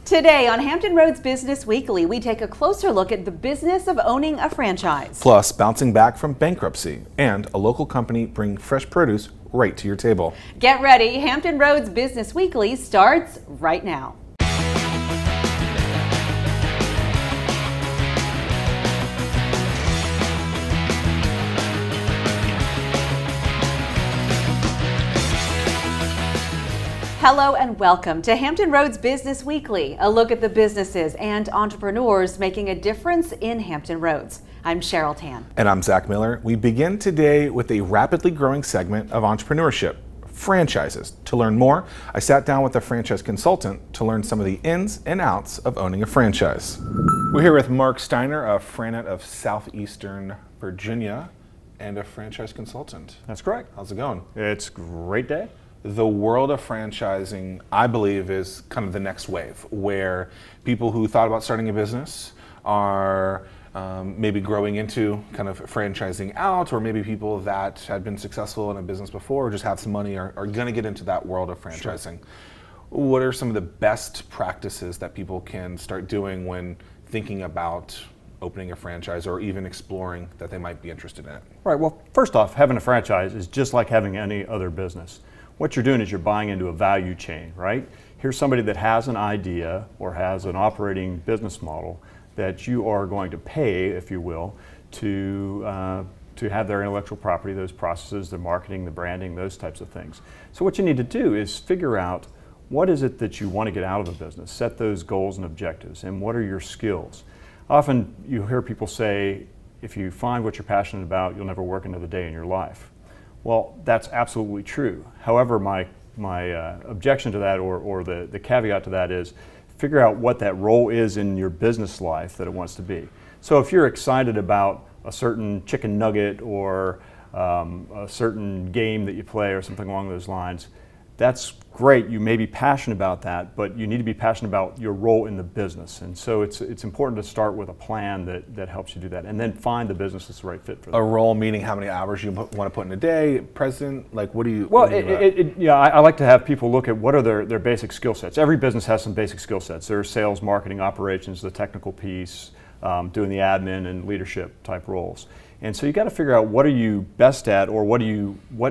Today on Hampton Roads Business Weekly, we take a closer look at the business of owning a franchise. Plus, bouncing back from bankruptcy and a local company bringing fresh produce right to your table. Get ready, Hampton Roads Business Weekly starts right now. Hello and welcome to Hampton Roads Business Weekly, a look at the businesses and entrepreneurs making a difference in Hampton Roads. I'm Cheryl Tan. And I'm Zack Miller. We begin today with a rapidly growing segment of entrepreneurship, franchises. To learn more, I sat down with a franchise consultant to learn some of the ins and outs of owning a franchise. We're here with Marc Steiner of FranNet of Southeastern Virginia and a franchise consultant. That's correct. How's it going? It's a great day. The world of franchising, I believe, is kind of the next wave, where people who thought about starting a business are maybe growing into kind of franchising out, or maybe people that had been successful in a business before or just have some money are going to get into that world of franchising. Sure. What are some of the best practices that people can start doing when thinking about opening a franchise or even exploring that they might be interested in it? Right, well, first off, having a franchise is just like having any other business. What you're doing is you're buying into a value chain, right? Here's somebody that has an idea or has an operating business model that you are going to pay, if you will, to have their intellectual property, those processes, the marketing, the branding, those types of things. So what you need to do is figure out what is it that you want to get out of a business, set those goals and objectives, and what are your skills. Often you hear people say, if you find what you're passionate about, you'll never work another day in your life. Well, that's absolutely true. However, my objection to that or the caveat to that is figure out what that role is in your business life that it wants to be. So if you're excited about a certain chicken nugget or a certain game that you play or something along those lines, that's great. You may be passionate about that, but you need to be passionate about your role in the business. And so it's important to start with a plan that helps you do that, and then find the business that's the right fit for that. A role meaning how many hours you want to put in a day, president, like what do you? Well, I like to have people look at what are their basic skill sets. Every business has some basic skill sets. There's sales, marketing, operations, the technical piece, doing the admin and leadership type roles. And so you got to figure out what are you best at, or what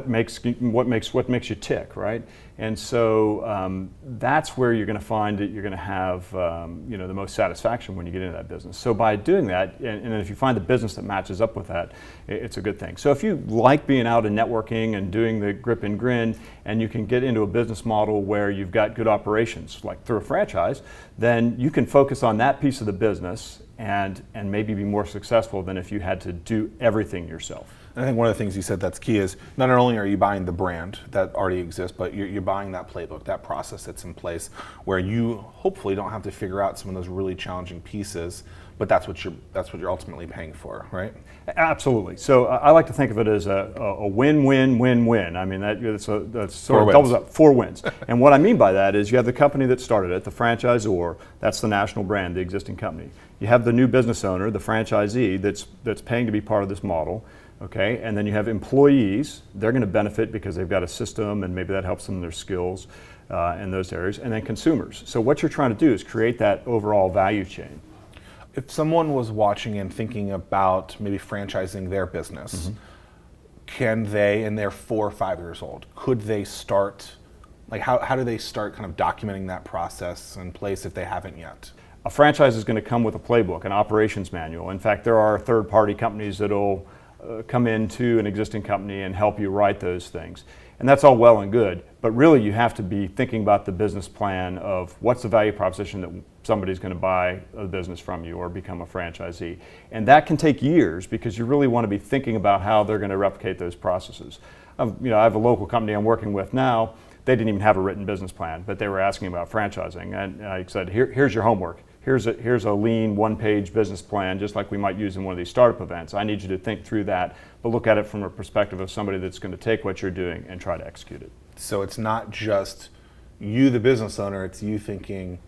makes you tick, right? And so that's where you're going to find that you're going to have the most satisfaction when you get into that business. So by doing that, and if you find the business that matches up with that, it's a good thing. So if you like being out and networking and doing the grip and grin, and you can get into a business model where you've got good operations, like through a franchise, then you can focus on that piece of the business and maybe be more successful than if you had to do everything yourself. And I think one of the things you said that's key is not only are you buying the brand that already exists, but you're buying that playbook, that process that's in place where you hopefully don't have to figure out some of those really challenging pieces, but that's what you're ultimately paying for, right? Absolutely. So I like to think of it as a win-win-win-win. I mean, that's sort of doubles up 4 wins. And what I mean by that is you have the company that started it, the franchisor, that's the national brand, the existing company. You have the new business owner, the franchisee, that's paying to be part of this model. Okay, and then you have employees. They're going to benefit because they've got a system and maybe that helps them in their skills in those areas. And then consumers. So what you're trying to do is create that overall value chain. If someone was watching and thinking about maybe franchising their business, can they, and they're 4 or 5 years old, could they start, like how do they start kind of documenting that process in place if they haven't yet? A franchise is going to come with a playbook, an operations manual. In fact, there are third-party companies that'll come into an existing company and help you write those things. And that's all well and good, but really you have to be thinking about the business plan of what's the value proposition that somebody's going to buy a business from you or become a franchisee. And that can take years because you really want to be thinking about how they're going to replicate those processes. I have a local company I'm working with now. They didn't even have a written business plan, but they were asking about franchising. And I said, here's your homework. Here's a lean 1-page business plan, just like we might use in one of these startup events. I need you to think through that, but look at it from a perspective of somebody that's going to take what you're doing and try to execute it. So it's not just you, the business owner, it's you thinking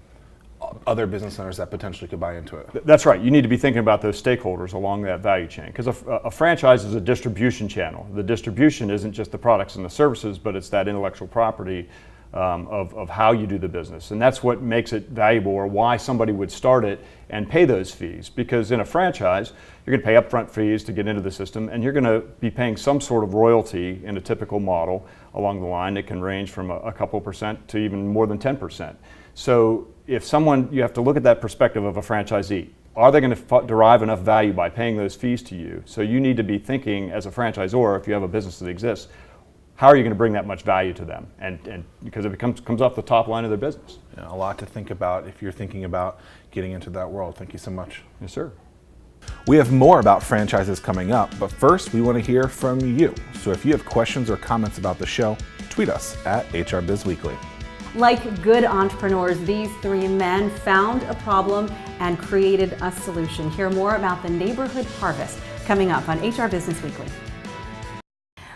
other business owners that potentially could buy into it. That's right. You need to be thinking about those stakeholders along that value chain, because a franchise is a distribution channel. The distribution isn't just the products and the services, but it's that intellectual property of how you do the business. And that's what makes it valuable, or why somebody would start it and pay those fees. Because in a franchise, you're going to pay upfront fees to get into the system, and you're going to be paying some sort of royalty in a typical model along the line. It can range from a couple percent to even more than 10%. So if someone, you have to look at that perspective of a franchisee. Are they going to derive enough value by paying those fees to you? So you need to be thinking as a franchisor, if you have a business that exists, how are you going to bring that much value to them? And because it comes off the top line of their business. A lot to think about if you're thinking about getting into that world. Thank you so much. Yes, sir. We have more about franchises coming up, but first we want to hear from you. So if you have questions or comments about the show, tweet us at HRBizWeekly. Like good entrepreneurs, these three men found a problem and created a solution. Hear more about the Neighborhood Harvest coming up on HR Business Weekly.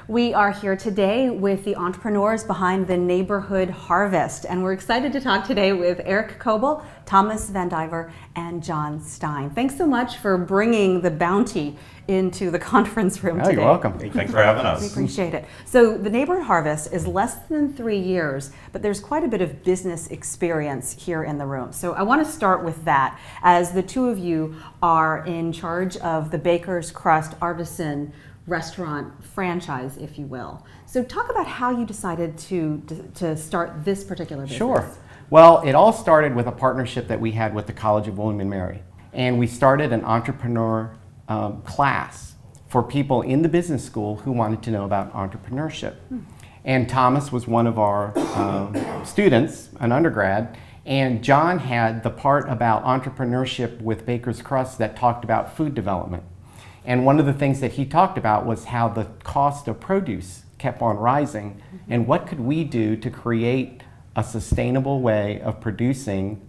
We are here today with the entrepreneurs behind the Neighborhood Harvest, and we're excited to talk today with Eric Coble, Thomas Van Diver, and John Stein. Thanks so much for bringing the bounty into the conference room today. You're welcome. Thanks for having us. We appreciate it. So the Neighborhood Harvest is less than 3 years, but there's quite a bit of business experience here in the room. So I want to start with that, as the two of you are in charge of the Baker's Crust Artisan restaurant franchise, if you will. So talk about how you decided to start this particular business. Sure. Well, it all started with a partnership that we had with the College of William and Mary. And we started an entrepreneur class for people in the business school who wanted to know about entrepreneurship. And Thomas was one of our students, an undergrad, and John had the part about entrepreneurship with Baker's Crust that talked about food development. And one of the things that he talked about was how the cost of produce kept on rising, and what could we do to create a sustainable way of producing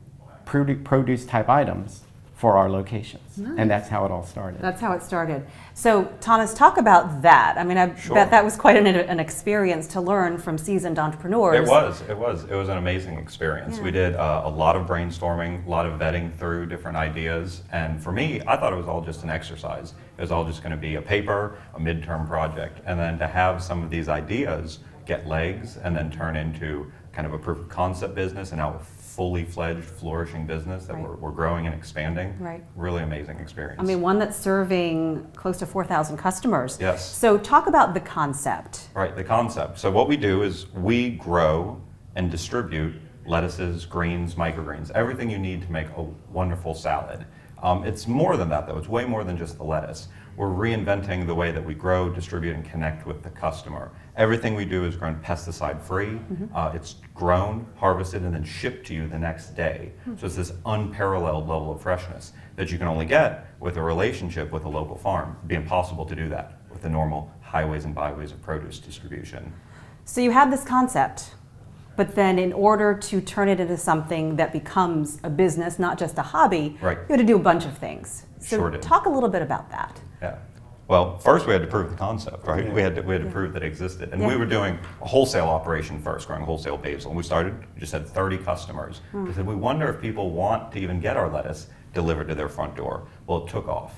produce type items for our locations. Nice. And that's how it all started. That's how it started. So Thomas, talk about that. I mean, I bet that was quite an experience to learn from seasoned entrepreneurs. It was an amazing experience. Yeah. We did a lot of brainstorming, a lot of vetting through different ideas. And for me, I thought it was all just an exercise. It was all just going to be a paper, a midterm project. And then to have some of these ideas get legs and then turn into kind of a proof of concept business, and now a fully fledged, flourishing business that we're growing and expanding. Right. Really amazing experience. I mean, one that's serving close to 4,000 customers. Yes. So talk about the concept. Right, the concept. So what we do is we grow and distribute lettuces, greens, microgreens, everything you need to make a wonderful salad. It's more than that, though. It's way more than just the lettuce. We're reinventing the way that we grow, distribute, and connect with the customer. Everything we do is grown pesticide-free. Mm-hmm. It's grown, harvested, and then shipped to you the next day. Mm-hmm. So it's this unparalleled level of freshness that you can only get with a relationship with a local farm. It'd be impossible to do that with the normal highways and byways of produce distribution. So you had this concept, but then in order to turn it into something that becomes a business, not just a hobby, you had to do a bunch of things. So talk a little bit about that. Yeah. Well, first we had to prove the concept, right? Yeah. We had to prove that it existed. And we were doing a wholesale operation first, growing wholesale basil. And we just had 30 customers. We said, we wonder if people want to even get our lettuce delivered to their front door. Well, it took off.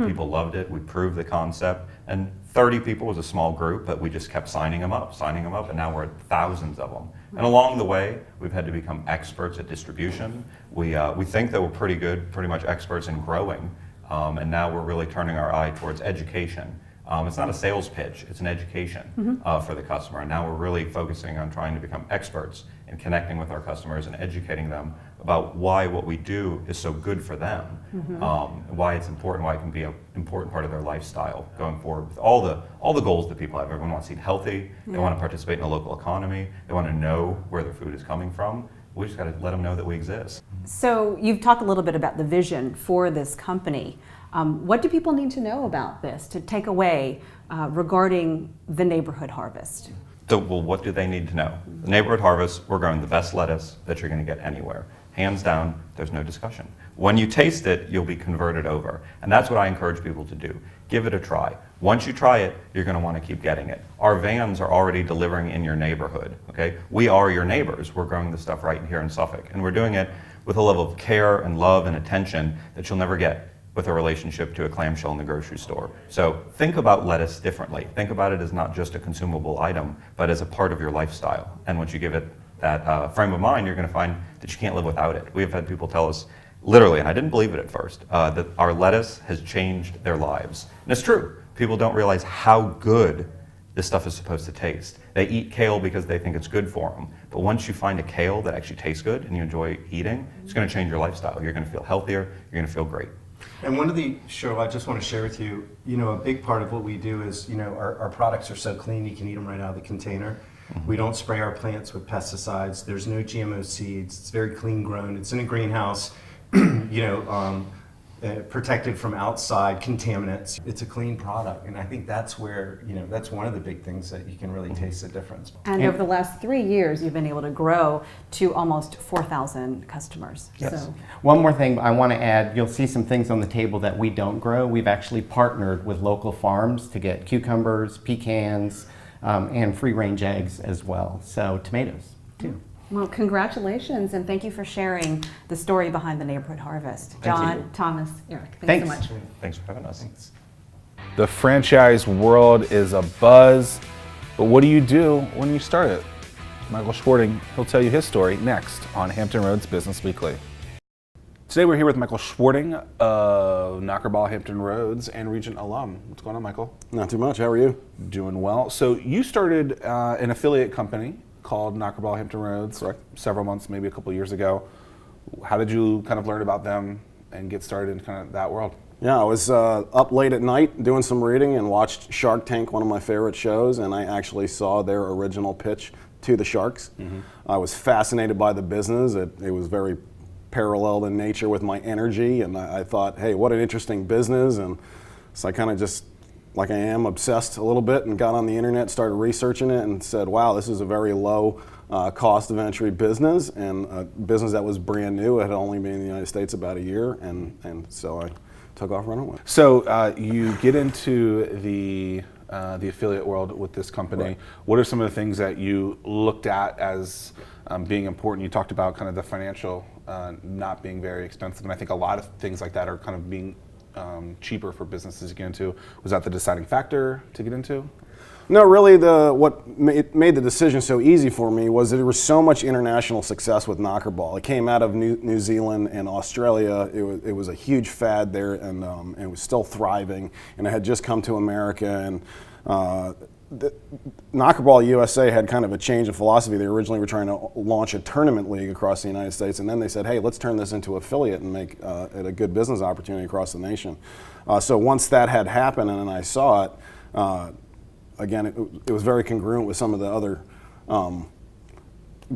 People loved it. We proved the concept. And 30 people was a small group, but we just kept signing them up, and now we're at thousands of them. And along the way, we've had to become experts at distribution. We think that we're pretty much experts in growing. And now we're really turning our eye towards education. It's not a sales pitch, it's an education for the customer. And now we're really focusing on trying to become experts in connecting with our customers and educating them about why what we do is so good for them, why it's important, why it can be an important part of their lifestyle going forward with all the goals that people have. Everyone wants to eat healthy, they want to participate in a local economy, they want to know where their food is coming from. We just got to let them know that we exist. So you've talked a little bit about the vision for this company. What do people need to know about this to take away regarding the Neighborhood Harvest? So, well, what do they need to know? The Neighborhood Harvest, we're growing the best lettuce that you're going to get anywhere. Hands down, there's no discussion. When you taste it, you'll be converted over. And that's what I encourage people to do. Give it a try. Once you try it, you're going to want to keep getting it. Our vans are already delivering in your neighborhood, okay? We are your neighbors. We're growing this stuff right here in Suffolk. And we're doing it with a level of care and love and attention that you'll never get with a relationship to a clamshell in the grocery store. So think about lettuce differently. Think about it as not just a consumable item, but as a part of your lifestyle. And once you give it that frame of mind, you're going to find that you can't live without it. We have had people tell us, literally, and I didn't believe it at first, that our lettuce has changed their lives. And it's true. People don't realize how good this stuff is supposed to taste. They eat kale because they think it's good for them. But once you find a kale that actually tastes good and you enjoy eating, it's going to change your lifestyle. You're going to feel healthier. You're going to feel great. And one of the, Cheryl, I just want to share with you, a big part of what we do is, our products are so clean you can eat them right out of the container. Mm-hmm. We don't spray our plants with pesticides. There's no GMO seeds. It's very clean grown. It's in a greenhouse, protected from outside contaminants. It's a clean product, and I think that's where, that's one of the big things that you can really taste the difference. And over the last 3 years, you've been able to grow to almost 4,000 customers. Yes. So. One more thing I want to add, you'll see some things on the table that we don't grow. We've actually partnered with local farms to get cucumbers, pecans, and free-range eggs as well. So tomatoes, too. Well, congratulations, and thank you for sharing the story behind the Neighborhood Harvest. John, Thomas, Eric, thanks so much. Thanks for having us. Thanks. The franchise world is a buzz, but what do you do when you start it? Michael Schwarting, he'll tell you his story next on Hampton Roads Business Weekly. Today we're here with Michael Schwarting of Knockball, Hampton Roads, and Regent alum. What's going on, Michael? Not too much. How are you? Doing well. So you started an affiliate company called Knockball Hampton Roads several months, maybe a couple of years ago. How did you kind of learn about them and get started in kind of that world? Yeah, I was up late at night doing some reading and watched Shark Tank, one of my favorite shows, and I actually saw their original pitch to the Sharks. Mm-hmm. I was fascinated by the business. It was very paralleled in nature with my energy, and I thought, hey, what an interesting business. And so I kind of just, like I am, obsessed a little bit and got on the internet, started researching it, and said, wow, this is a very low cost of entry business, and a business that was brand new. It had only been in the United States about a year, and so I took off running with it. So you get into the affiliate world with this company. Right. What are some of the things that you looked at as being important? You talked about kind of the financial not being very expensive, and I think a lot of things like that are kind of being cheaper for businesses to get into. Was that the deciding factor to get into? No, really, what made the decision so easy for me was that there was so much international success with Knockball. It came out of New Zealand and Australia. It was a huge fad there, and it was still thriving. And it had just come to America, and Knockball USA had kind of a change of philosophy. They originally were trying to launch a tournament league across the United States, and then they said, hey, let's turn this into affiliate and make it a good business opportunity across the nation. So once that had happened and I saw it, again, it was very congruent with some of the other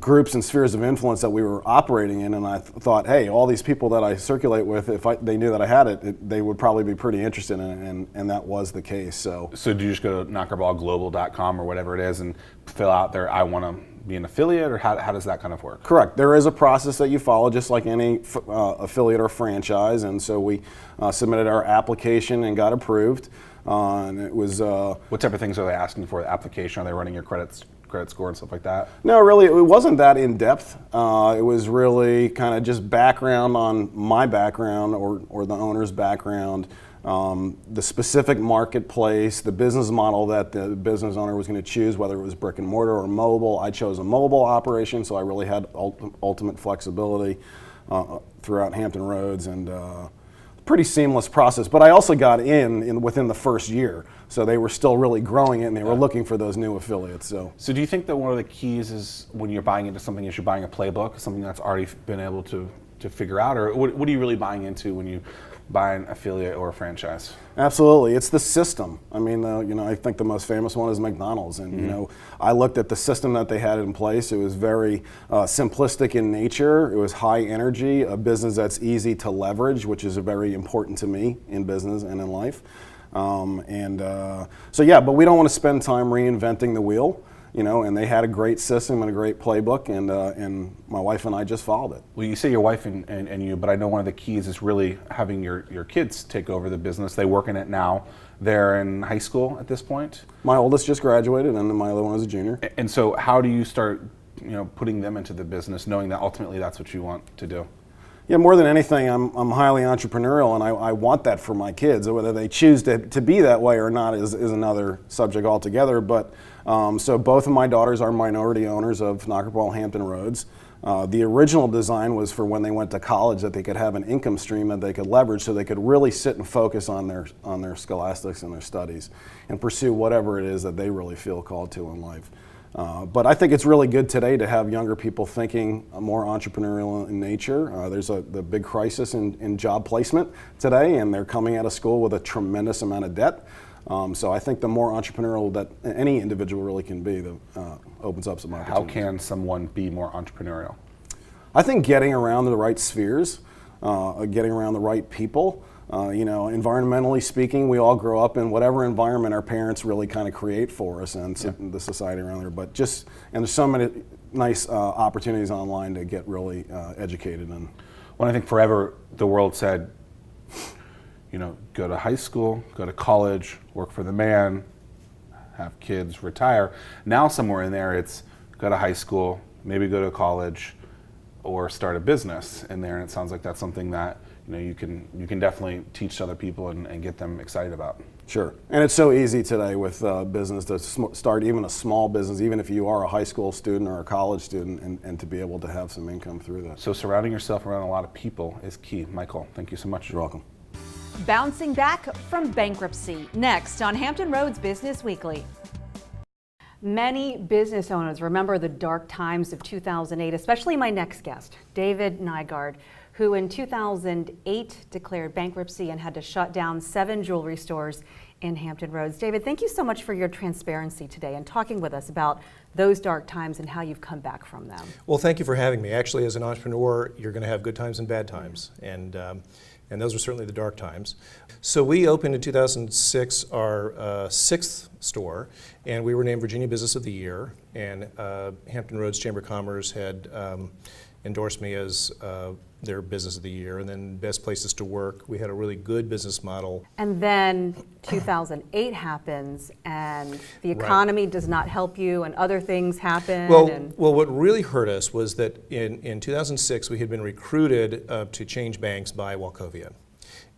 groups and spheres of influence that we were operating in, and I thought, hey, all these people that I circulate with, if they knew that I had it, they would probably be pretty interested in it, and that was the case. So do you just go to knockerballglobal.com or whatever it is and fill out there, I want to be an affiliate, or how does that kind of work? Correct. There is a process that you follow, just like any affiliate or franchise, and so we submitted our application and got approved. And it was. What type of things are they asking for? The application? Are they running your credit score and stuff like that? No, really, it wasn't that in depth. It was really kind of just background on my background or the owner's background, the specific marketplace, the business model that the business owner was going to choose, whether it was brick and mortar or mobile. I chose a mobile operation, so I really had ultimate flexibility throughout Hampton Roads, and pretty seamless process. But I also got in within the first year, so they were still really growing it, and they were looking for those new affiliates. So do you think that one of the keys is when you're buying into something, is you're buying a playbook, something that's already been able to figure out, or what are you really buying into when you buy an affiliate or a franchise? Absolutely, it's the system. I mean, I think the most famous one is McDonald's, and I looked at the system that they had in place. It was very simplistic in nature. It was high energy, a business that's easy to leverage, which is very important to me in business and in life. But we don't want to spend time reinventing the wheel. And they had a great system and a great playbook, and my wife and I just followed it. Well, you say your wife and you, but I know one of the keys is really having your kids take over the business. They work in it now. They're in high school at this point? My oldest just graduated, and my other one is a junior. And so how do you start putting them into the business, knowing that ultimately that's what you want to do? Yeah, more than anything, I'm highly entrepreneurial, and I want that for my kids. Whether they choose to be that way or not is another subject altogether. But So both of my daughters are minority owners of Knockball Hampton Roads. The original design was for when they went to college that they could have an income stream that they could leverage so they could really sit and focus on their scholastics and their studies and pursue whatever it is that they really feel called to in life. But I think it's really good today to have younger people thinking more entrepreneurial in nature. There's the big crisis in job placement today, and they're coming out of school with a tremendous amount of debt. So I think the more entrepreneurial that any individual really can be, opens up some opportunities. How can someone be more entrepreneurial? I think getting around the right spheres, getting around the right people. Environmentally speaking, we all grow up in whatever environment our parents really kind of create for us and the society around there. But and there's so many nice opportunities online to get really educated. And Well, I think forever the world said, go to high school, go to college, work for the man, have kids, retire. Now somewhere in there it's go to high school, maybe go to college, or start a business in there. And it sounds like that's something that you can definitely teach other people and get them excited about. Sure, and it's so easy today with business to start even a small business, even if you are a high school student or a college student, and to be able to have some income through that. So surrounding yourself around a lot of people is key. Michael, thank you so much. You're welcome. Bouncing back from bankruptcy, next on Hampton Roads Business Weekly. Many business owners remember the dark times of 2008, especially my next guest, David Nygaard, who in 2008 declared bankruptcy and had to shut down 7 jewelry stores in Hampton Roads. David, thank you so much for your transparency today and talking with us about those dark times and how you've come back from them. Well, thank you for having me. Actually, as an entrepreneur, you're going to have good times and bad times, and those were certainly the dark times. So we opened in 2006 our 6th store, and we were named Virginia Business of the Year, and Hampton Roads Chamber of Commerce had endorsed me as their Business of the Year, and then Best Places to Work. We had a really good business model. And then 2008 happens, and the economy does not help you, and other things happen. Well, what really hurt us was that in 2006 we had been recruited to change banks by Wachovia.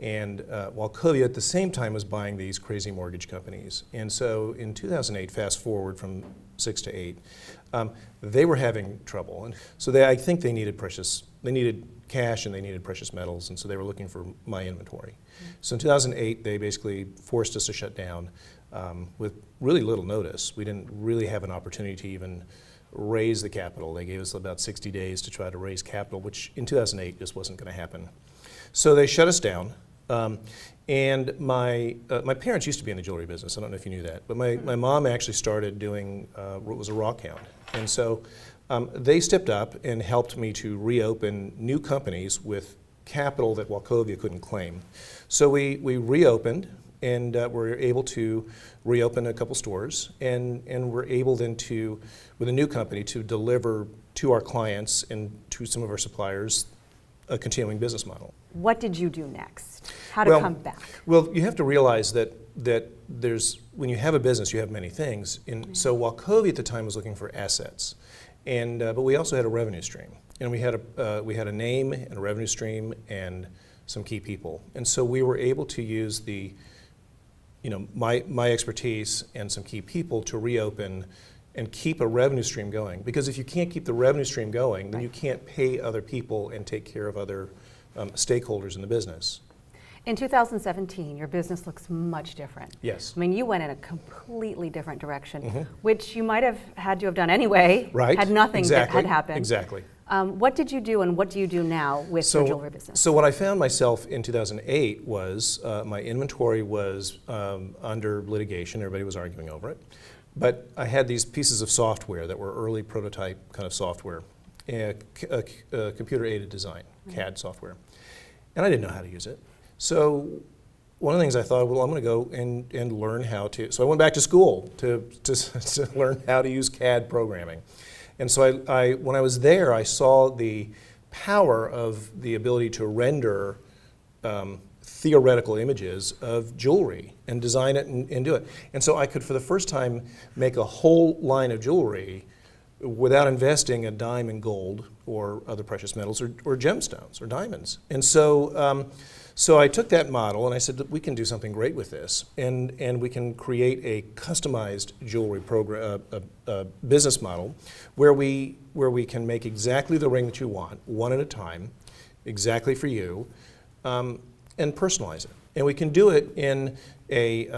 And Wachovia at the same time was buying these crazy mortgage companies. And so in 2008, fast forward from 6 to 8, they were having trouble. And so I think they needed cash and they needed precious metals, and so they were looking for my inventory. So in 2008, they basically forced us to shut down with really little notice. We didn't really have an opportunity to even raise the capital. They gave us about 60 days to try to raise capital, which in 2008 just wasn't going to happen. So they shut us down. And my parents used to be in the jewelry business. I don't know if you knew that, but my mom actually started doing what was a rock hound. And so they stepped up and helped me to reopen new companies with capital that Wachovia couldn't claim. So we reopened, and were able to reopen a couple stores, and were able then to, with a new company, to deliver to our clients and to some of our suppliers a continuing business model. What did you do next? How to come back? Well, you have to realize that there's, when you have a business, you have many things. And so Wachovia at the time was looking for assets, and but we also had a revenue stream, and we had a name and a revenue stream and some key people. And so we were able to use my expertise and some key people to reopen and keep a revenue stream going. Because if you can't keep the revenue stream going, then you can't pay other people and take care of other stakeholders in the business. In 2017, your business looks much different. Yes. I mean, you went in a completely different direction, which you might have had to have done anyway, Right. had nothing that had happened. Exactly. What did you do, and what do you do now with your jewelry business? So what I found myself in 2008 was my inventory was under litigation. Everybody was arguing over it. But I had these pieces of software that were early prototype kind of software, computer-aided design, CAD software. And I didn't know how to use it. So one of the things I thought, well, I'm going to go and learn how to. So I went back to school to learn how to use CAD programming. And so I when I was there, I saw the power of the ability to render theoretical images of jewelry and design it and do it. And so I could, for the first time, make a whole line of jewelry without investing a dime in gold or other precious metals or gemstones or diamonds. And so, so I took that model and I said that we can do something great with this, and we can create a customized jewelry program, business model, where we can make exactly the ring that you want, one at a time, exactly for you, and personalize it. And we can do it in a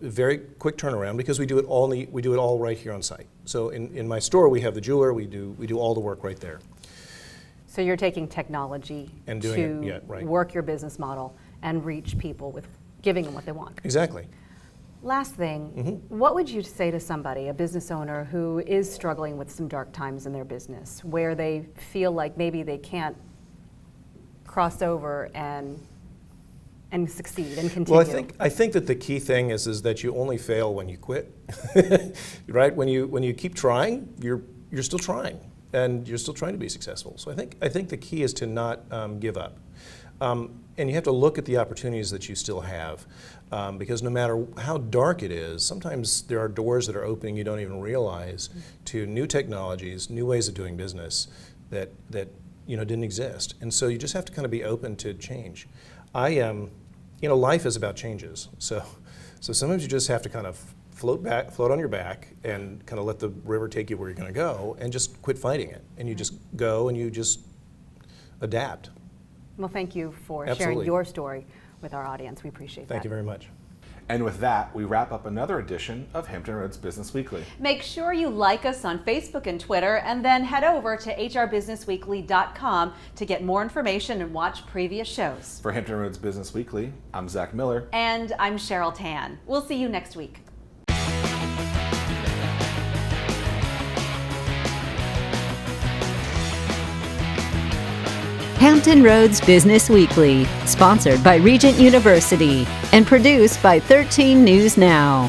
very quick turnaround because we do it all right here on site. So in my store we have the jeweler. We do all the work right there. So you're taking technology And doing it, right. work your business model and reach people with giving them what they want. Exactly. Last thing, what would you say to somebody, a business owner who is struggling with some dark times in their business, where they feel like maybe they can't cross over and succeed and continue? Well, I think that the key thing is that you only fail when you quit, right? When you keep trying, you're still trying, and you're still trying to be successful. So I think the key is to not give up, and you have to look at the opportunities that you still have, because no matter how dark it is, sometimes there are doors that are opening you don't even realize to new technologies, new ways of doing business that didn't exist, and so you just have to kind of be open to change. Life is about changes. So sometimes you just have to kind of float on your back and kind of let the river take you where you're going to go, and just quit fighting it. And you just go and you just adapt. Well, thank you for sharing Absolutely. your story with our audience. We appreciate that. Thank you very much. And with that, we wrap up another edition of Hampton Roads Business Weekly. Make sure you like us on Facebook and Twitter, and then head over to hrbusinessweekly.com to get more information and watch previous shows. For Hampton Roads Business Weekly, I'm Zack Miller. And I'm Cheryl Tan. We'll see you next week. Hampton Roads Business Weekly, sponsored by Regent University and produced by 13 News Now.